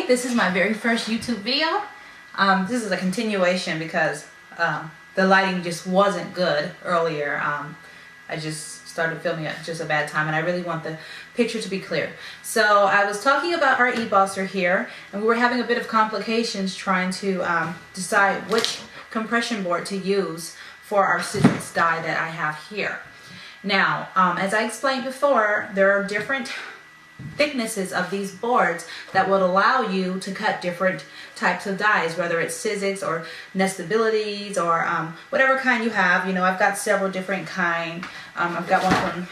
This is my very first YouTube video. This is a continuation because the lighting just wasn't good earlier. I just started filming at just a bad time and I really want the picture to be clear. So I was talking about our Ebosser here and we were having a bit of complications trying to decide which compression board to use for our Sizzix die that I have here. Now, as I explained before, there are different thicknesses of these boards that will allow you to cut different types of dies, whether it's Sizzix or nestabilities or whatever kind you have. You know, I've got several different kind. I've got one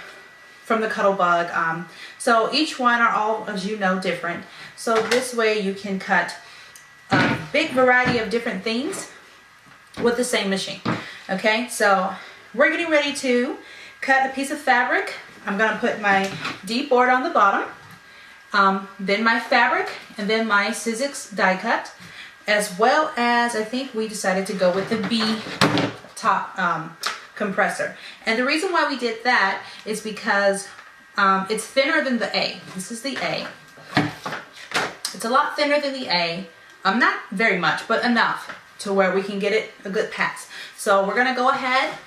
from the Cuttlebug. So each one are all, as you know, different. So this way you can cut a big variety of different things with the same machine. Okay, so we're getting ready to cut a piece of fabric. I'm going to put my D board on the bottom, then my fabric, and then my Sizzix die cut, as well as I think we decided to go with the B top compressor. And the reason why we did that is because it's thinner than the A. This is the A. It's a lot thinner than the A. Not very much, but enough to where we can get it a good pass. So we're going to go ahead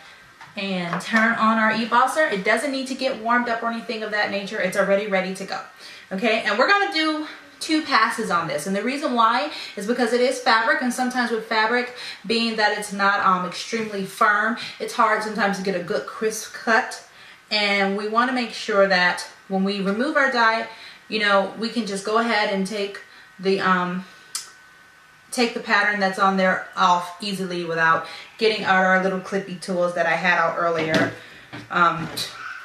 and turn on our Ebosser. It doesn't need to get warmed up or anything of that nature. It's already ready to go. Okay, and we're gonna do 2 passes on this, and the reason why is because it is fabric, and sometimes with fabric, being that it's not extremely firm, it's hard sometimes to get a good crisp cut, and we want to make sure that when we remove our die, you know, we can just go ahead and take the pattern that's on there off easily without getting out our little clippy tools that I had out earlier,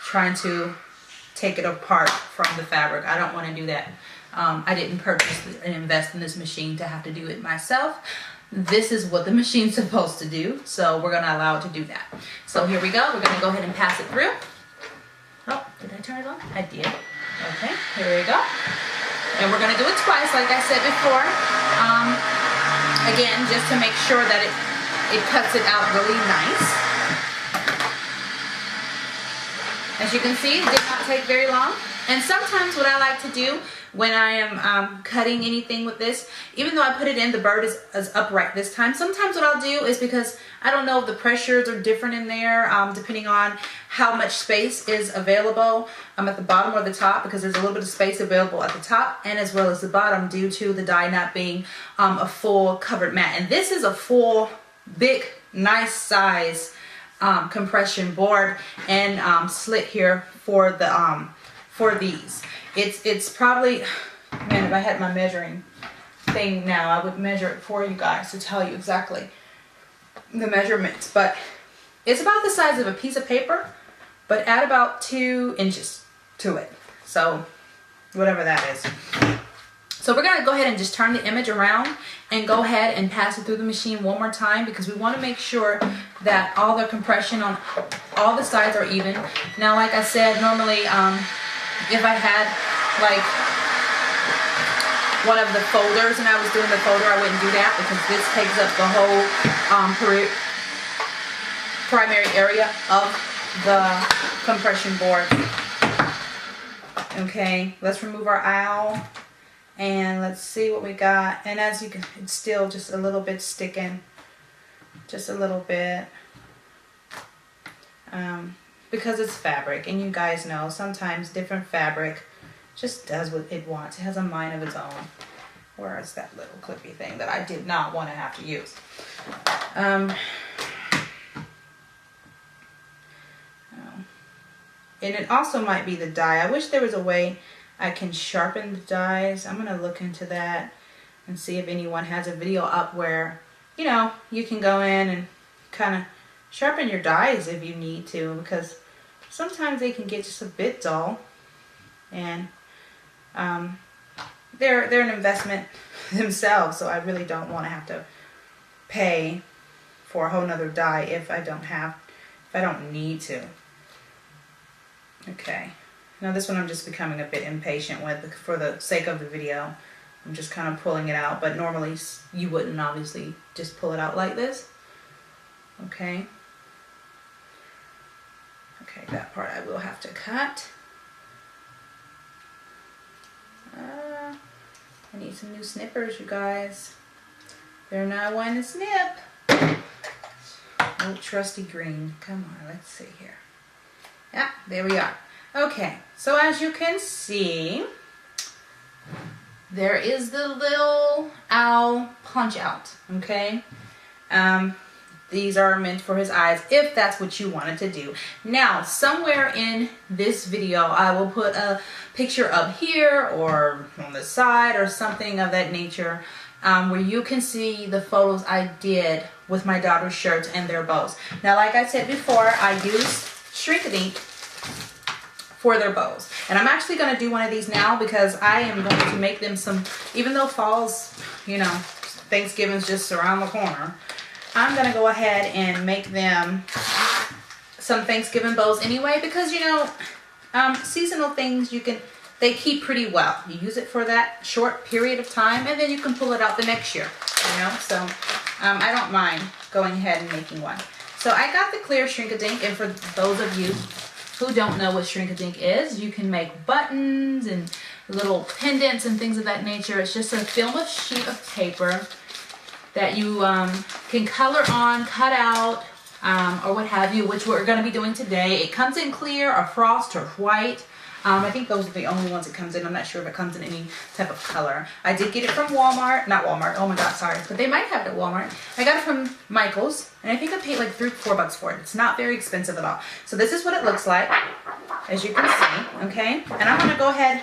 trying to take it apart from the fabric. I don't want to do that. I didn't purchase and invest in this machine to have to do it myself. This is what the machine's supposed to do, so we're going to allow it to do that. So here we go. We're going to go ahead and pass it through. Oh, did I turn it on? I did. Okay, here we go. And we're going to do it twice, like I said before. Again, just to make sure that it cuts it out really nice. As you can see, it did not take very long. And sometimes what I like to do when I am cutting anything with this, even though I put it in, the bird is upright this time. Sometimes what I'll do is, because I don't know if the pressures are different in there, depending on how much space is available at the bottom or the top, because there's a little bit of space available at the top and as well as the bottom due to the die not being a full covered mat. And this is a full, big, nice size compression board and slit here for the for these. It's probably, man, if I had my measuring thing now, I would measure it for you guys to tell you exactly the measurements. But it's about the size of a piece of paper, but add about 2 inches to it. So whatever that is. So we're going to go ahead and just turn the image around and go ahead and pass it through the machine one more time, because we want to make sure that all the compression on all the sides are even. Now, like I said, normally if I had like one of the folders and I was doing the folder, I wouldn't do that, because this takes up the whole primary area of the compression board. Okay, let's remove our owl and let's see what we got. And as you can, it's still just a little bit sticking, just a little bit, because it's fabric, and you guys know sometimes different fabric just does what it wants. It has a mind of its own. Where is that little clippy thing that I did not want to have to use? And it also might be the die. I wish there was a way I can sharpen the dies. I'm going to look into that and see if anyone has a video up where, you know, you can go in and kind of sharpen your dies if you need to, because sometimes they can get just a bit dull, and they're an investment themselves, so I really don't want to have to pay for a whole nother die if I don't need to. Okay, now this one I'm just becoming a bit impatient with for the sake of the video. I'm just kind of pulling it out, but normally you wouldn't obviously just pull it out like this. Okay. Okay, that part I will have to cut. need some new snippers, you guys. They're not wanting to snip. Oh, trusty green. Come on, let's see here. Yeah, there we are. Okay, so as you can see, there is the little owl punch out, okay? These are meant for his eyes, if that's what you wanted to do. Now, somewhere in this video, I will put a picture up here or on the side or something of that nature, where you can see the photos I did with my daughter's shirts and their bows. Now, like I said before, I used Shrink-a-Dink for their bows. And I'm actually going to do one of these now because I am going to make them some, even though fall's, you know, Thanksgiving's just around the corner, I'm going to go ahead and make them some Thanksgiving bows anyway because, you know, seasonal things they keep pretty well. You use it for that short period of time and then you can pull it out the next year, you know. So I don't mind going ahead and making one. So I got the clear Shrink-a-Dink, and for those of you who don't know what Shrink-a-Dink is, you can make buttons and little pendants and things of that nature. It's just a film of sheet of paper that you can color on, cut out, or what have you, which we're going to be doing today. It comes in clear or frost or white. I think those are the only ones it comes in. I'm not sure if it comes in any type of color. I did get it from Walmart. Not Walmart. Oh my God, sorry. But they might have it at Walmart. I got it from Michael's, and I think I paid like $3 or $4 for it. It's not very expensive at all. So this is what it looks like, as you can see, okay? And I'm going to go ahead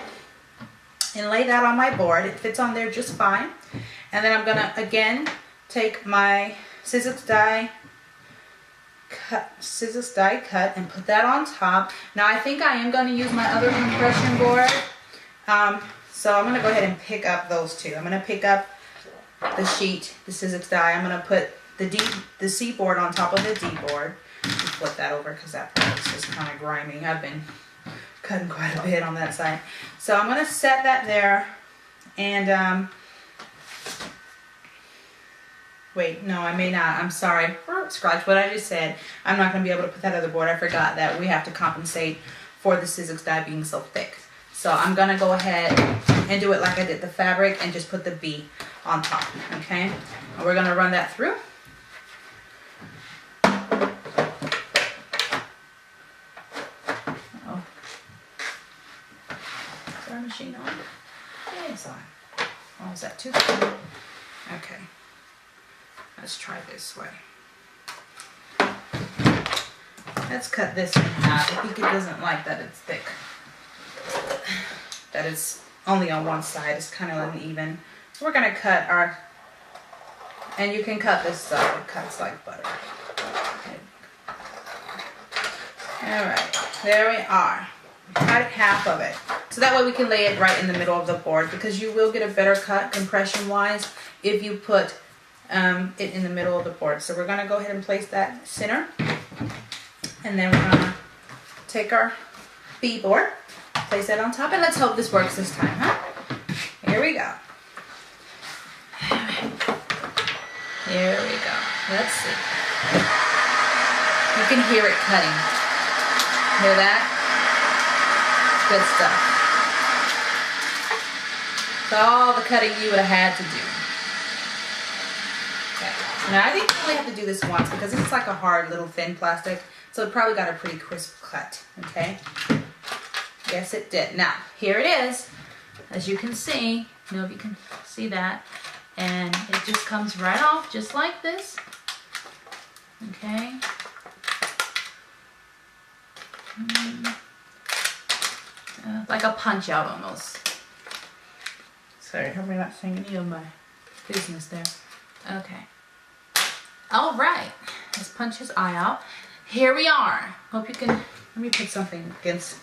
and lay that on my board. It fits on there just fine. And then I'm going to, again, take my Sizzix die cut and put that on top. Now I think I am going to use my other compression board. So I'm going to go ahead and pick up those two. I'm going to pick up the sheet, the Sizzix die. I'm going to put the C board on top of the D board. Flip that over because that part is just kind of grimy. I've been cutting quite a bit on that side. So I'm going to set that there and wait, no, I may not. I'm sorry. Scratch what I just said. I'm not going to be able to put that other board. I forgot that we have to compensate for the Sizzix die being so thick. So I'm going to go ahead and do it like I did the fabric and just put the B on top, okay? And we're going to run that through. Oh. Is our machine on? Yeah, it's on. Oh, is that too thick? Okay. Let's try this way. Let's cut this in half. I think it doesn't like that it's thick. That it's only on one side. It's kind of uneven. So we're going to cut our, and you can cut this side. It cuts like butter. Alright, there we are. Cut half of it. So that way we can lay it right in the middle of the board because you will get a better cut compression wise if you put it in the middle of the board. So we're going to go ahead and place that center, and then we're going to take our B board, place that on top, and let's hope this works this time, huh? Here we go. Here we go. Let's see. You can hear it cutting. Hear that? Good stuff. So all the cutting you would have had to do. Now I didn't really have to do this once because it's like a hard little thin plastic, so it probably got a pretty crisp cut, okay? Yes, it did. Now, here it is. As you can see, I don't know if you can see that, and it just comes right off just like this, okay? Like a punch out almost. Sorry, hope you're not seeing any of my business there. Okay. All right, let's punch his eye out. Here we are. Hope you can, let me put something against,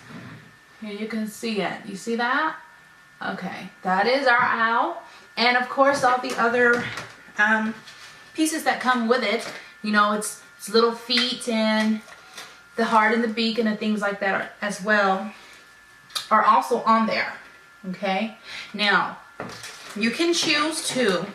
here you can see it. You see that? Okay, that is our owl. And of course, all the other pieces that come with it, you know, it's little feet and the heart and the beak and the things like that as well are also on there, okay? Now, you can choose to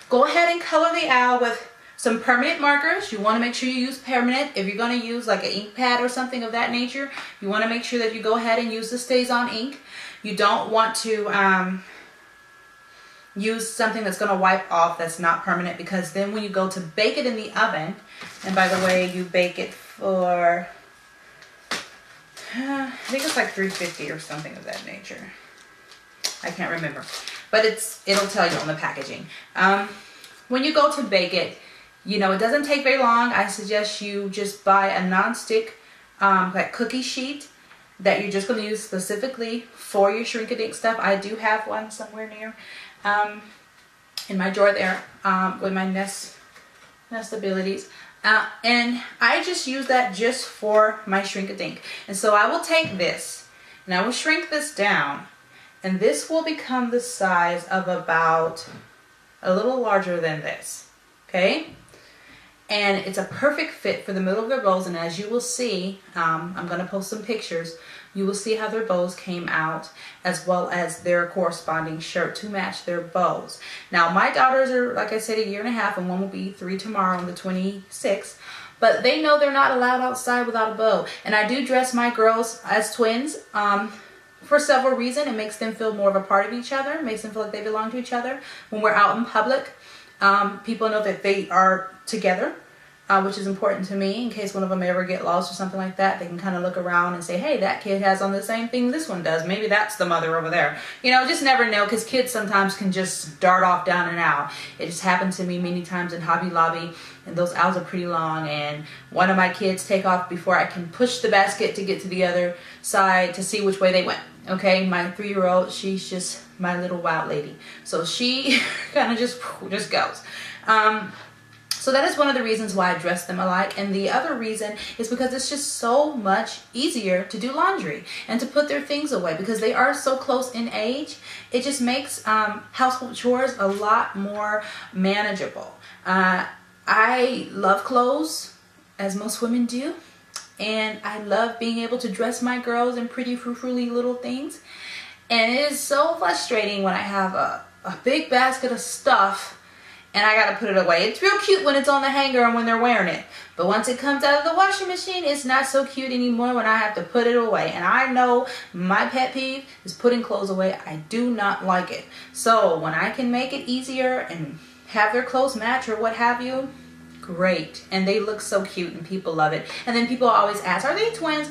go ahead and color the owl with some permanent markers. You want to make sure you use permanent. If you're going to use like an ink pad or something of that nature, you want to make sure that you go ahead and use the Stays On ink. You don't want to use something that's going to wipe off, that's not permanent, because then when you go to bake it in the oven, and by the way, you bake it for, I think it's like 350 or something of that nature. I can't remember, but it'll tell you on the packaging. When you go to bake it, you know, it doesn't take very long. I suggest you just buy a non-stick like cookie sheet that you're just going to use specifically for your shrink-a-dink stuff. I do have one somewhere near in my drawer there with my nestabilities. And I just use that just for my shrink-a-dink. And so I will take this and I will shrink this down, and this will become the size of about a little larger than this. Okay? And it's a perfect fit for the middle of their bows. And as you will see, I'm going to post some pictures. You will see how their bows came out, as well as their corresponding shirt to match their bows. Now, my daughters are, like I said, 1.5 years, and one will be 3 tomorrow on the 26th. But they know they're not allowed outside without a bow. And I do dress my girls as twins for several reasons. It makes them feel more of a part of each other. It makes them feel like they belong to each other. When we're out in public, people know that they are together, which is important to me. In case one of them ever get lost or something like that, they can kind of look around and say, hey, that kid has on the same thing this one does. Maybe that's the mother over there. You know, just never know, because kids sometimes can just dart off down and out. It just happened to me many times in Hobby Lobby, and those aisles are pretty long, and one of my kids take off before I can push the basket to get to the other side to see which way they went. Okay, my 3-year-old, she's just my little wild lady. So she kind of just goes. So that is one of the reasons why I dress them alike. And the other reason is because it's just so much easier to do laundry and to put their things away, because they are so close in age. It just makes household chores a lot more manageable. I love clothes, as most women do. And I love being able to dress my girls in pretty frou-frou-ly little things. And it is so frustrating when I have a big basket of stuff and I gotta put it away. It's real cute when it's on the hanger and when they're wearing it. But once it comes out of the washing machine, it's not so cute anymore when I have to put it away. And I know my pet peeve is putting clothes away. I do not like it. So when I can make it easier and have their clothes match or what have you, great. And they look so cute and people love it. And then people always ask, are they twins?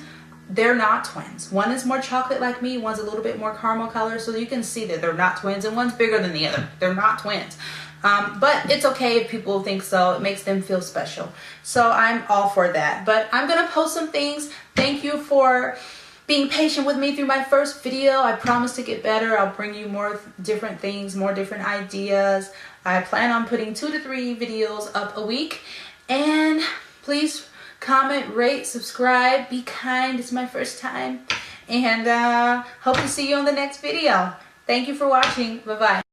They're not twins. One is more chocolate like me, one's a little bit more caramel color, so you can see that they're not twins, and one's bigger than the other. They're not twins. But it's okay if people think so. It makes them feel special. So I'm all for that. But I'm going to post some things. Thank you for being patient with me through my first video. I promise to get better. I'll bring you more different things, more different ideas. I plan on putting 2 to 3 videos up a week. And please comment, rate, subscribe, be kind. It's my first time. And hope to see you on the next video. Thank you for watching. Bye-bye.